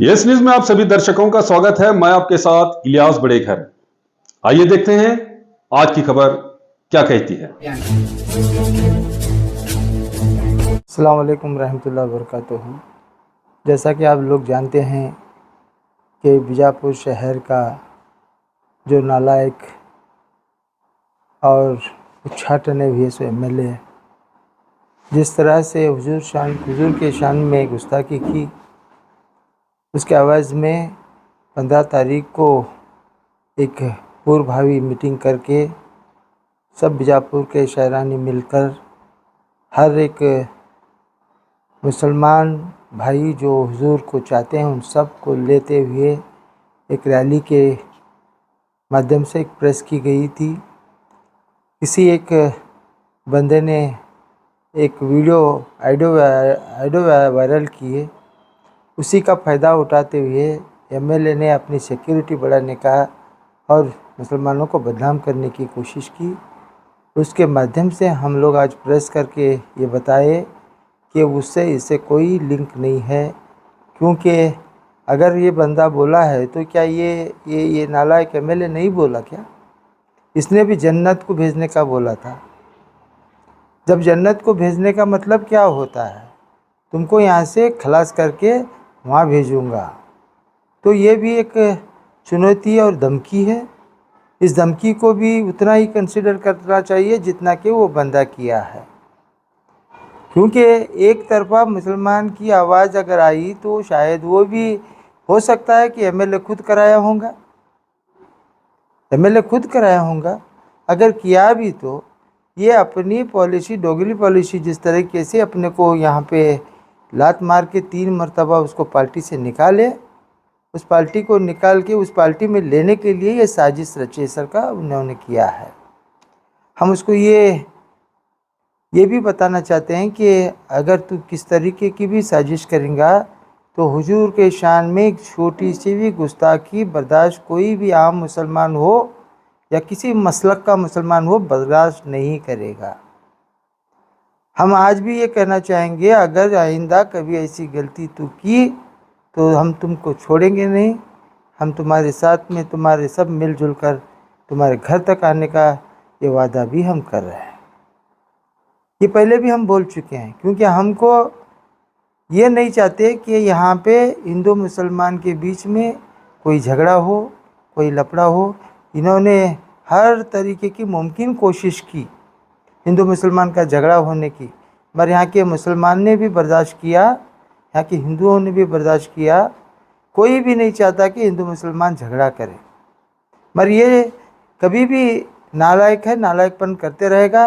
Yes news में आप सभी दर्शकों का स्वागत है। मैं आपके साथ इलियास बड़ेघर। आइए देखते हैं आज की खबर क्या कहती है। अस्सलाम वालेकुम रहमतुल्लाहि व बरकातुहू। जैसा कि आप लोग जानते हैं कि बीजापुर शहर का जो नालायक और उच्चाटने हुए सो एमएलए जिस तरह से हुजूर के शान में गुस्ताखी की, उसके आवाज़ में 15 तारीख को एक पूर्वभावी मीटिंग करके सब बीजापुर के शहरानी मिलकर हर एक मुसलमान भाई जो हुजूर को चाहते हैं उन सब को लेते हुए एक रैली के माध्यम से एक प्रेस की गई थी। किसी एक बंदे ने एक ऑडियो वायरल किए, उसी का फ़ायदा उठाते हुए एमएलए ने अपनी सिक्योरिटी बढ़ाने का और मुसलमानों को बदनाम करने की कोशिश की। उसके माध्यम से हम लोग आज प्रेस करके ये बताए कि उससे इससे कोई लिंक नहीं है, क्योंकि अगर ये बंदा बोला है तो क्या ये नालायक एमएलए नहीं बोला क्या? इसने भी जन्नत को भेजने का बोला था। जब जन्नत को भेजने का मतलब क्या होता है, तुमको यहाँ से खलास करके वहाँ भेजूँगा, तो ये भी एक चुनौती और धमकी है। इस धमकी को भी उतना ही कंसिडर करना चाहिए जितना कि वो बंदा किया है, क्योंकि एक तरफा मुसलमान की आवाज़ अगर आई तो शायद वो भी हो सकता है कि एमएलए खुद कराया होगा। अगर किया भी तो ये अपनी पॉलिसी, डोगली पॉलिसी जिस तरीके से अपने को यहाँ पे लात मार के 3 मरतबा उसको पार्टी से निकाले, उस पार्टी को निकाल के उस पार्टी में लेने के लिए ये साजिश रचे सर का उन्होंने किया है। हम उसको ये भी बताना चाहते हैं कि अगर तू किस तरीके की भी साजिश करेंगा तो हुजूर के शान में एक छोटी सी भी गुस्ताखी बर्दाश्त कोई भी आम मुसलमान हो या किसी मसलक का मुसलमान हो बर्दाश्त नहीं करेगा। हम आज भी ये कहना चाहेंगे, अगर आइंदा कभी ऐसी गलती तू की तो हम तुमको छोड़ेंगे नहीं। हम तुम्हारे साथ में तुम्हारे सब मिलजुल कर तुम्हारे घर तक आने का ये वादा भी हम कर रहे हैं। ये पहले भी हम बोल चुके हैं, क्योंकि हमको ये नहीं चाहते कि यहाँ पे हिंदू मुसलमान के बीच में कोई झगड़ा हो, कोई लफड़ा हो। इन्होंने हर तरीके की मुमकिन कोशिश की हिंदू मुसलमान का झगड़ा होने की, मगर यहाँ के मुसलमान ने भी बर्दाश्त किया, यहाँ के हिंदुओं ने भी बर्दाश्त किया। कोई भी नहीं चाहता कि हिंदू मुसलमान झगड़ा करे, मगर ये कभी भी नालायक है, नालायकपन करते रहेगा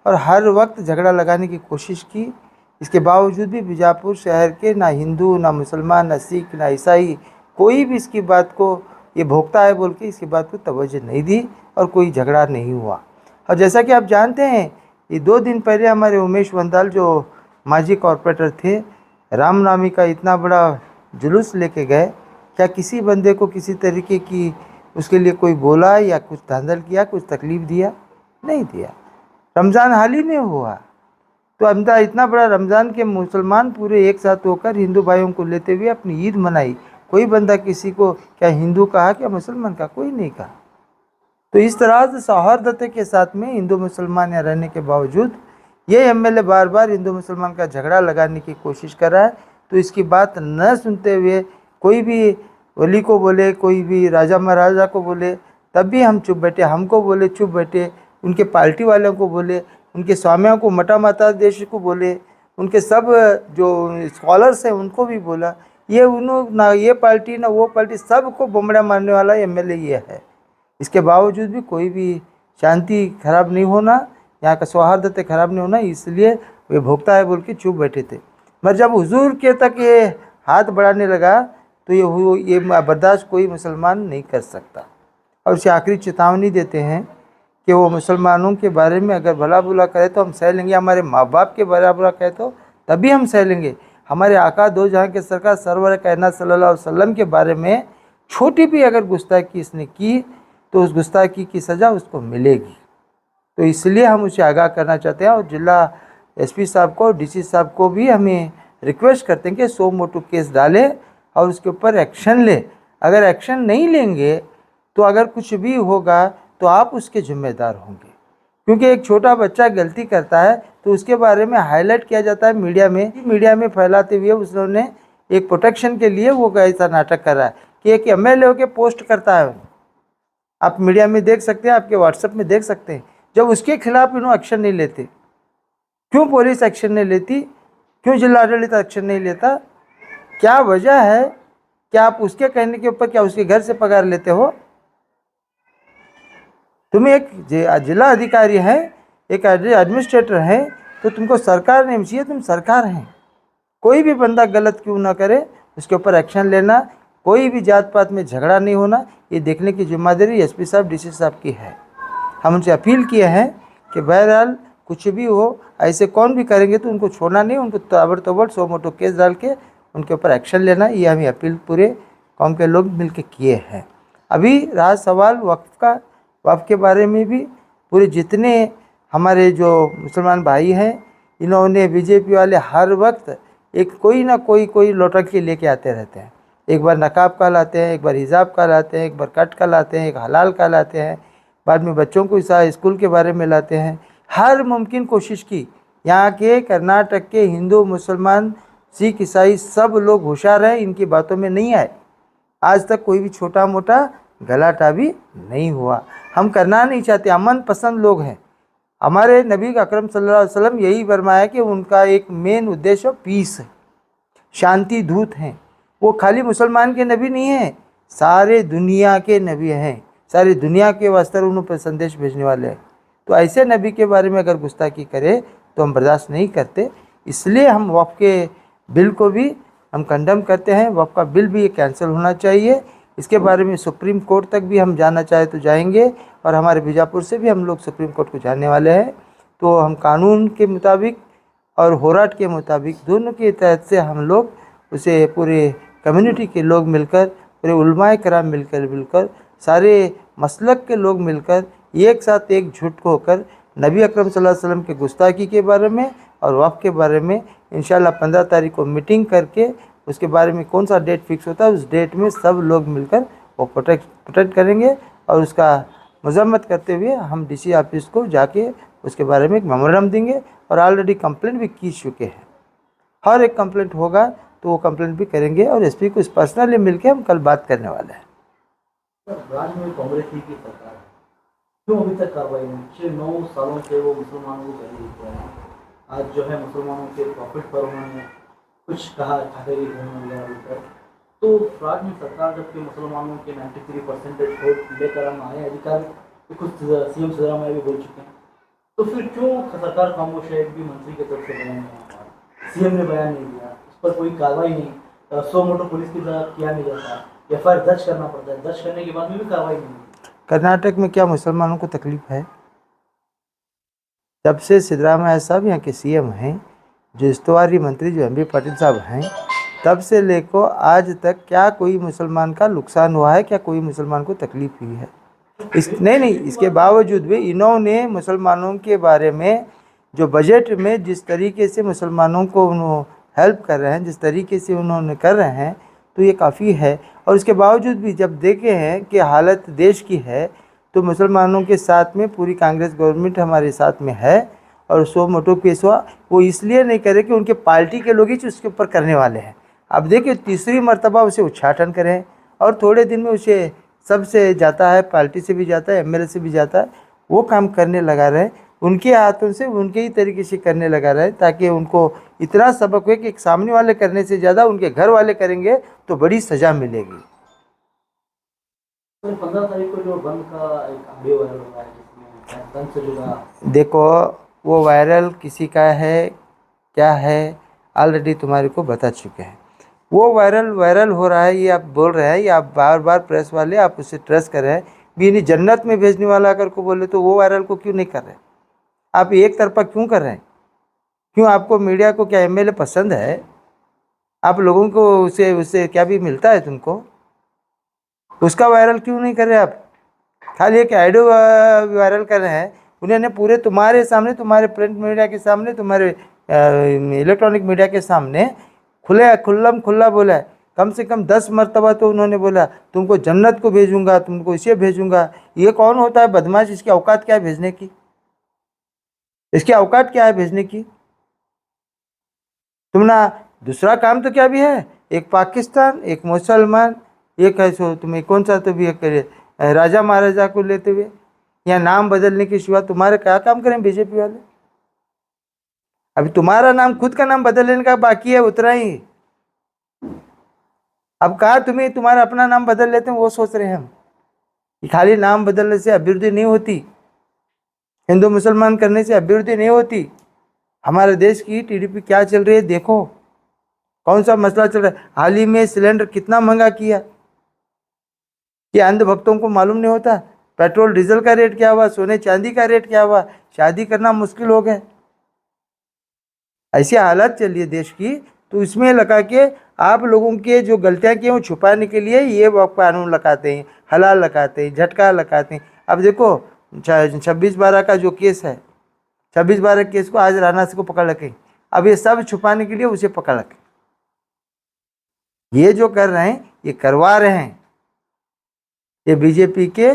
और हर वक्त झगड़ा लगाने की कोशिश की। इसके बावजूद भी बीजापुर शहर के ना हिंदू, ना मुसलमान, ना सिख, ना ईसाई, कोई भी इसकी बात को ये भोगता है बोल के इसकी बात को तवज्जो नहीं दी और कोई झगड़ा नहीं हुआ। और जैसा कि आप जानते हैं, ये 2 दिन पहले हमारे उमेश वंदाल जो माजी कॉरपोरेटर थे, रामनवमी का इतना बड़ा जुलूस लेके गए। क्या किसी बंदे को किसी तरीके की उसके लिए कोई बोला या कुछ धांधल किया, कुछ तकलीफ़ दिया? नहीं दिया। रमज़ान हाल ही में हुआ, तो अमदा इतना बड़ा रमज़ान के मुसलमान पूरे एक साथ होकर हिंदू भाइयों को लेते हुए अपनी ईद मनाई। कोई बंदा किसी को क्या हिंदू कहा, क्या मुसलमान का, कोई नहीं कहा। तो इस तरह से सौहार्दता के साथ में हिंदू मुसलमान यहाँ रहने के बावजूद ये एमएलए बार बार हिंदू मुसलमान का झगड़ा लगाने की कोशिश कर रहा है। तो इसकी बात न सुनते हुए कोई भी वली को बोले, कोई भी राजा महाराजा को बोले, तब भी हम चुप बैठे। हमको बोले चुप बैठे, उनके पार्टी वालों को बोले, उनके स्वामियों को, मटा माता देश को बोले, उनके सब जो स्कॉलर्स हैं उनको भी बोला। ये उन्होंने ना ये पार्टी ना वो पार्टी, सबको बमड़ा मारने वाला एमएलए ये है। इसके बावजूद भी कोई भी शांति खराब नहीं होना, यहाँ का सौहार्दता खराब नहीं होना, इसलिए वे भोगता है बोल के चुप बैठे थे। मगर जब हुजूर के तक ये हाथ बढ़ाने लगा तो ये बर्दाश्त कोई मुसलमान नहीं कर सकता। और उसे आखिरी चेतावनी देते हैं कि वो मुसलमानों के बारे में अगर भला बुरा करे तो हम सह लेंगे, हमारे माँ बाप के बारे बुरा कहे तो तभी हम सह लेंगे। हमारे आका दो जहाँ के सरकार सरवर कायनात सल्लल्लाहु अलैहि वसल्लम के बारे में छोटी भी अगर गुस्ताखी इसने की तो उस गुस्ताखी की सज़ा उसको मिलेगी। तो इसलिए हम उसे आगाह करना चाहते हैं और जिला एसपी साहब को, डीसी साहब को भी हमें रिक्वेस्ट करते हैं कि सो मोटो केस डालें और उसके ऊपर एक्शन ले। अगर एक्शन नहीं लेंगे तो अगर कुछ भी होगा तो आप उसके जिम्मेदार होंगे, क्योंकि एक छोटा बच्चा गलती करता है तो उसके बारे में हाईलाइट किया जाता है मीडिया में फैलाते हुए उसने एक प्रोटेक्शन के लिए वो ऐसा नाटक कर रहा है कि एक एमएलए होके पोस्ट करता है। आप मीडिया में देख सकते हैं, आपके व्हाट्सएप में देख सकते हैं। जब उसके खिलाफ इन्होंने एक्शन नहीं लेते, क्यों पुलिस एक्शन नहीं लेती, क्यों जिलाडಳಿत एक्शन नहीं लेता, क्या वजह है? क्या आप उसके कहने के ऊपर क्या उसके घर से पगार लेते हो? तुम एक जिला अधिकारी है, एक एडमिनिस्ट्रेटर है, तो तुमको सरकार नहीं चाहिए, तुम सरकार हैं। कोई भी बंदा गलत क्यों ना करे उसके ऊपर एक्शन लेना, कोई भी जात पात में झगड़ा नहीं होना, ये देखने की जिम्मेदारी एसपी साहब डीसी साहब की है। हम उनसे अपील किए हैं कि बहरहाल कुछ भी हो, ऐसे कौन भी करेंगे तो उनको छोड़ना नहीं, उनको ताबड़तोड़ 100 मोटो केस डाल के उनके ऊपर एक्शन लेना। ये हमें अपील पूरे कौम के लोग मिल के किए हैं। अभी रहा सवाल वक्फ के बारे में भी पूरे जितने हमारे जो मुसलमान भाई हैं, इन्होंने बीजेपी वाले हर वक्त एक कोई ना कोई लौटकी लेके आते रहते हैं। एक बार नकाब का लाते हैं, एक बार हिजाब का लाते हैं, एक बार कट का लाते हैं, एक हलाल का लाते हैं, बाद में बच्चों को स्कूल के बारे में लाते हैं। हर मुमकिन कोशिश की। यहाँ के कर्नाटक के हिंदू मुसलमान सिख ईसाई सब लोग होशियार हैं, इनकी बातों में नहीं आए। आज तक कोई भी छोटा मोटा गलाटा भी नहीं हुआ। हम करना नहीं चाहते, अमन पसंद लोग हैं। हमारे नबी अकरम सल्लल्लाहु अलैहि वसल्लम यही फरमाया कि उनका एक मेन उद्देश्य पीस है, शांति दूत हैं। वो खाली मुसलमान के नबी नहीं हैं, सारे दुनिया के नबी हैं, सारी दुनिया के वास्ते उन पर संदेश भेजने वाले हैं। तो ऐसे नबी के बारे में अगर गुस्ताखी करे तो हम बर्दाश्त नहीं करते। इसलिए हम वक्फ के बिल को भी हम कंडम करते हैं। वक्फ का बिल भी ये कैंसिल होना चाहिए। इसके बारे में सुप्रीम कोर्ट तक भी हम जाना चाहे तो जाएंगे, और हमारे बीजापुर से भी हम लोग सुप्रीम कोर्ट को जाने वाले हैं। तो हम कानून के मुताबिक और होराट के मुताबिक दोनों के तहत से हम लोग उसे पूरे कम्युनिटी के लोग मिलकर, पूरे उलमाए कराम मिलकर सारे मसलक के लोग मिलकर एक साथ एकजुट होकर नबी अकरम सल्लल्लाहु अलैहि वसल्लम के गुस्ताखी के बारे में और वक्फ के बारे में इंशाल्लाह 15 तारीख को मीटिंग करके उसके बारे में कौन सा डेट फिक्स होता है उस डेट में सब लोग मिलकर वो प्रोटेक्ट करेंगे। और उसका मजम्मत करते हुए हम डीसी ऑफिस को जाके उसके बारे में एक मेमोरेंडम देंगे, और ऑलरेडी कंप्लेंट भी की चुके हैं। हर एक कंप्लेंट होगा तो वो कंप्लेंट भी करेंगे, और एसपी को पर्सनली मिलके हम कल बात करने वाले हैं। राज्य में कांग्रेस की सरकार है, क्यों अभी तक कार्रवाई नहीं? पिछले 9 सालों से वो मुसलमानों को गाली देते हैं। आज जो है मुसलमानों के प्रॉफिट पर उन्होंने कुछ कहा ठाकरे वगैरह। तो राज्य में सरकार जबकि मुसलमानों के 93% वोट लेकर हम आए अधिकार, कुछ सीएम सिद्धरामैया भी बोल चुके हैं, तो फिर क्यों सरकार खामोश है? एक भी मंत्री की तरफ से बयान नहीं आया, सीएम ने बयान नहीं दिया, उस पर कोई कार्रवाई नहीं, 100 मोटो पुलिस की तरफ किया नहीं जाता, एफआईआर दर्ज करना पड़ता है, दर्ज करने के बाद में भी कार्रवाई नहीं होती। कर्नाटक में क्या मुसलमानों को तकलीफ है? जब से सिद्धरामैया साहब यहाँ के सीएम हैं, जो इस्तवारी मंत्री जो एमबी पाटिल साहब हैं, तब से लेकर आज तक क्या कोई मुसलमान का नुकसान हुआ है? क्या कोई मुसलमान को तकलीफ हुई है? नहीं, इसके बावजूद भी इन्होंने मुसलमानों के बारे में जो बजट में जिस तरीके से मुसलमानों को हेल्प कर रहे हैं, जिस तरीके से उन्होंने कर रहे हैं, तो ये काफ़ी है। और उसके बावजूद भी जब देखे हैं कि हालत देश की है, तो मुसलमानों के साथ में पूरी कांग्रेस गवर्नमेंट हमारे साथ में है। और 100 मोटो केस हुआ, वो इसलिए नहीं करे कि उनके पार्टी के लोग ही उसके ऊपर करने वाले हैं। अब देखिए तीसरी मर्तबा उसे उच्चाटन करें, और थोड़े दिन में उसे सबसे जाता है, पार्टी से भी जाता है, एमएलए से भी जाता है, वो काम करने लगा रहे, उनके हाथों से उनके ही तरीके से करने लगा रहे, ताकि उनको इतना सबक हो कि सामने वाले करने से ज़्यादा उनके घर वाले करेंगे तो बड़ी सज़ा मिलेगी। तो 15 तारीख को जो बंद का एक ऑडियो वायरल हो रहा है जिसमें बंद से जुड़ा, देखो वो वायरल किसी का है क्या है, ऑलरेडी तुम्हारे को बता चुके हैं। वो वायरल हो रहा है, ये आप बोल रहे हैं, ये आप बार बार प्रेस वाले आप उसे ट्रस्ट कर रहे हैं। भी नहीं जन्नत में भेजने वाला अगर को बोले तो वो वायरल को क्यों नहीं कर रहे? आप एक तरफा क्यों कर रहे हैं? क्यों आपको मीडिया को क्या एमएलए पसंद है? आप लोगों को उससे क्या भी मिलता है तुमको? उसका वायरल क्यों नहीं कर रहे आप? खाली एक ऑडियो वायरल कर रहे हैं। उन्होंने पूरे तुम्हारे सामने, तुम्हारे प्रिंट मीडिया के सामने, तुम्हारे इलेक्ट्रॉनिक मीडिया के सामने खुल्ला बोला है कम से कम 10 मरतबा तो उन्होंने बोला तुमको जन्नत को भेजूंगा, तुमको इसे भेजूंगा। ये कौन होता है बदमाश? इसकी औकात क्या है भेजने की? इसकी औकात क्या है भेजने की? तुम ना दूसरा काम तो क्या भी है, एक पाकिस्तान, एक मुसलमान, एक है सो तुम्हें कौन सा तो भी एक राजा महाराजा को लेते हुए या नाम बदलने के सिवा तुम्हारे क्या काम करें बीजेपी वाले? अभी तुम्हारा नाम, खुद का नाम बदल लेने का बाकी है, उतना ही। अब कहा तुम्हें तुम्हारा अपना नाम बदल लेते हैं, वो सोच रहे हैं हम। खाली नाम बदलने से अभिवृद्धि नहीं होती, हिंदू मुसलमान करने से अभिवृद्धि नहीं होती। हमारे देश की टीडीपी क्या चल रही है देखो, कौन सा मसला चल रहा है। हाल ही में सिलेंडर कितना महंगा किया, ये अंधभक्तों को मालूम नहीं होता। पेट्रोल डीजल का रेट क्या हुआ, सोने चांदी का रेट क्या हुआ, शादी करना मुश्किल हो गया। ऐसी हालत चल रही है देश की, तो इसमें लगा के आप लोगों के जो गलतियां की हैं वो छुपाने के लिए ये कानून लगाते हैं, हलाल लगाते हैं, झटका लगाते हैं। अब देखो 26/12 का जो केस है, 26/12 केस को आज राणा सिंह को पकड़ रखे। अब ये सब छुपाने के लिए उसे पकड़ रखे। ये जो कर रहे हैं ये करवा रहे हैं, ये बीजेपी के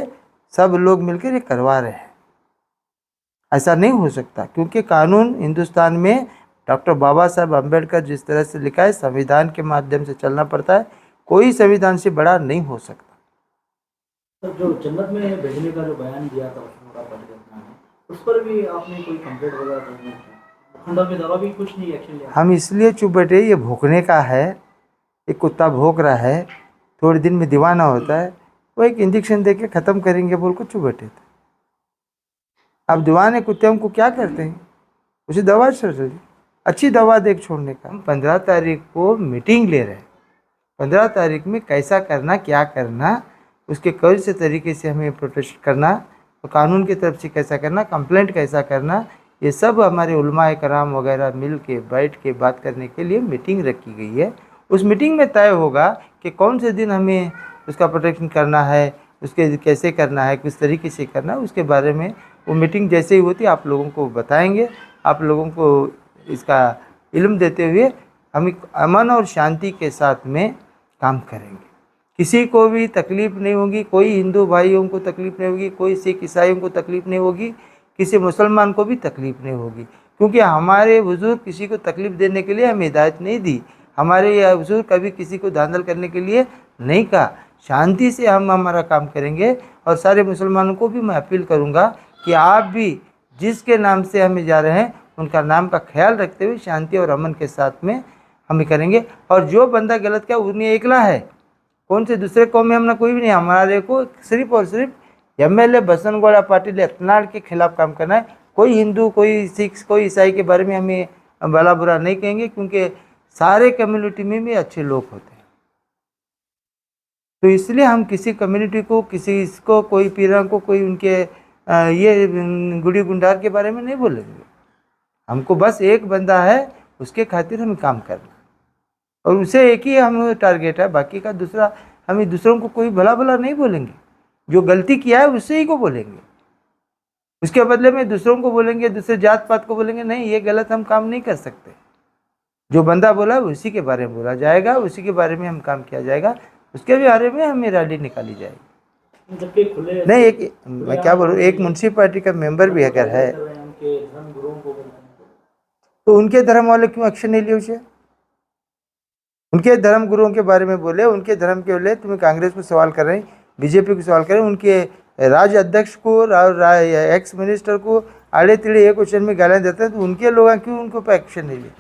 सब लोग मिलकर ये करवा रहे हैं। ऐसा नहीं हो सकता, क्योंकि कानून हिंदुस्तान में डॉक्टर बाबा साहब अम्बेडकर जिस तरह से लिखा है, संविधान के माध्यम से चलना पड़ता है। कोई संविधान से बड़ा नहीं हो सकता। तो जो जन्नत में भेजने का जो बयान दिया था उस पर भी आपने कोई कंप्लेंट वगैरह नहीं किया? खंडा में दवा भी कुछ नहीं एक्शन लिया? हम इसलिए चुप बैठे, ये भौंकने का है, एक कुत्ता भौंक रहा है, थोड़े दिन में दीवाना होता है, वो एक इंजेक्शन दे के ख़त्म करेंगे बोल को चुप बैठे थे। अब दीवाने कुत्ते को क्या करते हैं, उसे दवा चल अच्छी दवा देख छोड़ने का। हम 15 तारीख को मीटिंग ले रहे हैं, 15 तारीख में कैसा करना, क्या करना, उसके कौन से तरीके से हमें प्रोटेस्ट करना, तो कानून की तरफ से कैसा करना, कंप्लेंट कैसा करना, ये सब हमारे उलमाए कराम वगैरह मिल के बैठ के बात करने के लिए मीटिंग रखी गई है। उस मीटिंग में तय होगा कि कौन से दिन हमें उसका प्रोटेक्शन करना है, उसके कैसे करना है, किस तरीके से करना है, उसके बारे में वो मीटिंग जैसे ही होती आप लोगों को बताएंगे। आप लोगों को इसका इल्म देते हुए हम अमन और शांति के साथ में काम करेंगे। किसी को भी तकलीफ़ नहीं होगी, कोई हिंदू भाइयों को तकलीफ़ नहीं होगी, कोई सिख ईसाइयों को तकलीफ़ नहीं होगी, किसी मुसलमान को भी तकलीफ़ नहीं होगी, क्योंकि हमारे हुजूर किसी को तकलीफ़ देने के लिए हमें हिदायत नहीं दी। हमारे हुजूर कभी किसी को धांधल करने के लिए नहीं कहा। शांति से हम हमारा काम करेंगे। और सारे मुसलमानों को भी मैं अपील करूँगा कि आप भी जिसके नाम से हमें जा रहे हैं उनका नाम का ख्याल रखते हुए शांति और अमन के साथ में हम करेंगे। और जो बंदा गलत किया उन्हें एकला है, कौन से दूसरे कौम में हमने कोई भी नहीं। हमारे को सिर्फ और सिर्फ MLA बसनगौड़ा पाटिल यत्नाल के खिलाफ काम करना है। कोई हिंदू, कोई सिख, कोई ईसाई के बारे में हमें भला बुरा नहीं कहेंगे, क्योंकि सारे कम्युनिटी में भी अच्छे लोग होते हैं। तो इसलिए हम किसी कम्युनिटी को, किसी इसको, कोई पीरा को, कोई उनके ये गुड़ी गुंडार के बारे में नहीं बोलेंगे। हमको बस एक बंदा है, उसके खातिर हमें काम करना, और उसे एक ही हम टारगेट है। बाकी का दूसरा, हमें दूसरों को कोई भला भला नहीं बोलेंगे। जो गलती किया है उससे ही को बोलेंगे, उसके बदले में दूसरों को बोलेंगे, दूसरे जात पात को बोलेंगे नहीं, ये गलत हम काम नहीं कर सकते। जो बंदा बोला उसी के बारे में बोला जाएगा, उसी के बारे में हम काम किया जाएगा, उसके बारे में हमें रैली निकाली जाएगी। नहीं, एक मैं क्या बोलूँ, एक म्यूनसिपालिटी का मेंबर भी अगर है तो उनके धर्म वाले क्यों एक्शन नहीं लिए उसे? उनके धर्म गुरुओं के बारे में बोले, उनके धर्म के बोले। तुम्हें कांग्रेस को सवाल कर रहे हैं, बीजेपी को सवाल कर रहे हैं, उनके राज्य अध्यक्ष को, एक्स मिनिस्टर को आड़े तिड़े एक क्वेश्चन में गालियाँ देते हैं, तो उनके लोग क्यों उनको पर एक्शन नहीं लिए?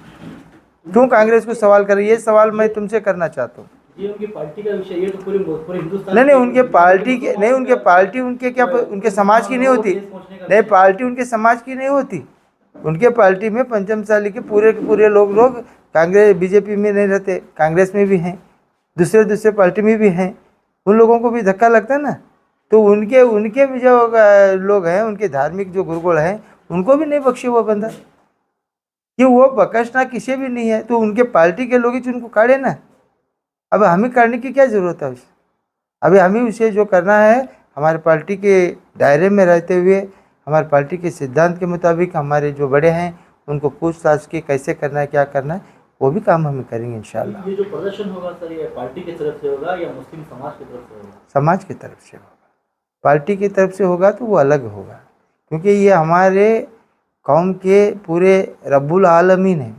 क्यों कांग्रेस को सवाल कर रहे हैं? ये सवाल मैं तुमसे करना चाहता हूँ। ये उनकी पार्टी का विषय, ये तो पूरे हिंदुस्तान नहीं, उनके पार्टी के नहीं, उनके पार्टी उनके क्या, उनके समाज की नहीं होती। नहीं, पार्टी उनके समाज की नहीं होती। उनके पार्टी में पंचमसाली के पूरे लोग कांग्रेस बीजेपी में नहीं रहते, कांग्रेस में भी हैं, दूसरे पार्टी में भी हैं। उन लोगों को भी धक्का लगता है ना। तो उनके भी जो लोग हैं, उनके धार्मिक जो गुरुकुल हैं, उनको भी नहीं बख्शे वो बंदा, कि वो बकसना किसी भी नहीं है। तो उनके पार्टी के लोग ही उनको काढ़े ना। अब हमें करने की क्या ज़रूरत है उसे? अभी हमें उसे जो करना है, हमारे पार्टी के दायरे में रहते हुए, हमारे पार्टी के सिद्धांत के मुताबिक हमारे जो बड़े हैं उनको पूछताछ के कैसे करना है, क्या करना है, वो भी काम हमें करेंगे इंशाल्लाह। ये जो प्रदर्शन होगा सर, ये पार्टी की तरफ से होगा या मुस्लिम समाज की तरफ से होगा? समाज की तरफ से होगा। पार्टी की तरफ से होगा तो वो अलग होगा, क्योंकि ये हमारे कौम के पूरे रब्बुल आलमीन है,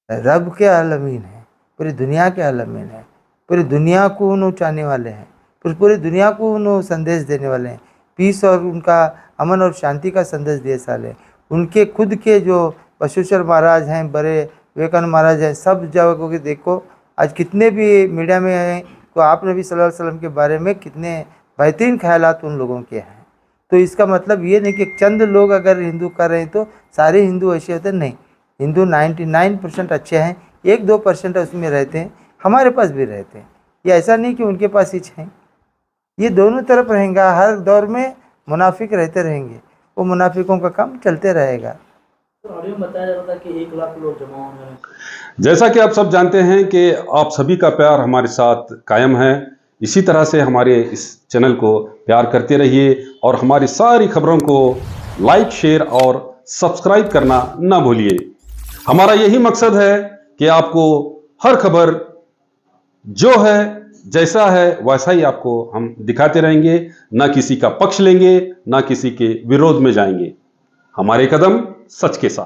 रब के आलमीन है, पूरी दुनिया के आलमीन है, पूरी दुनिया को उन्होंने चाहने वाले हैं, पूरी दुनिया को उन्होंने संदेश देने वाले हैं, पीस और उनका अमन और शांति का संदेश दिए साले। उनके खुद के जो बसवेश्वर महाराज हैं, बड़े विवेकानंद महाराज हैं, सब जगहों के देखो आज कितने भी मीडिया में हैं तो आप नबी सल्लल्लाहु अलैहि वसल्लम के बारे में कितने बेहतरीन ख्यालात उन लोगों के हैं। तो इसका मतलब ये नहीं कि चंद लोग अगर हिंदू कर रहे हैं तो सारे हिंदू ऐसे होते नहीं। हिंदू 99% अच्छे हैं, 1-2% उसमें रहते हैं, हमारे पास भी रहते हैं। ये ऐसा नहीं कि उनके पास ही हैं, ये दोनों तरफ रहेगा। हर दौर में मुनाफिक रहते रहेंगे, वो मुनाफिकों का काम चलते रहेगा। तो ऑडियो में बताया जा रहा था कि 1 लाख लोग जमा होंगे। जैसा कि आप सब जानते हैं कि आप सभी का प्यार हमारे साथ कायम है। इसी तरह से हमारे इस चैनल को प्यार करते रहिए और हमारी सारी खबरों को लाइक, शेयर और सब्सक्राइब करना ना भूलिए। हमारा यही मकसद है कि आपको हर खबर जो है, जैसा है वैसा ही आपको हम दिखाते रहेंगे, ना किसी का पक्ष लेंगे, ना किसी के विरोध में जाएंगे। हमारे कदम सच के साथ।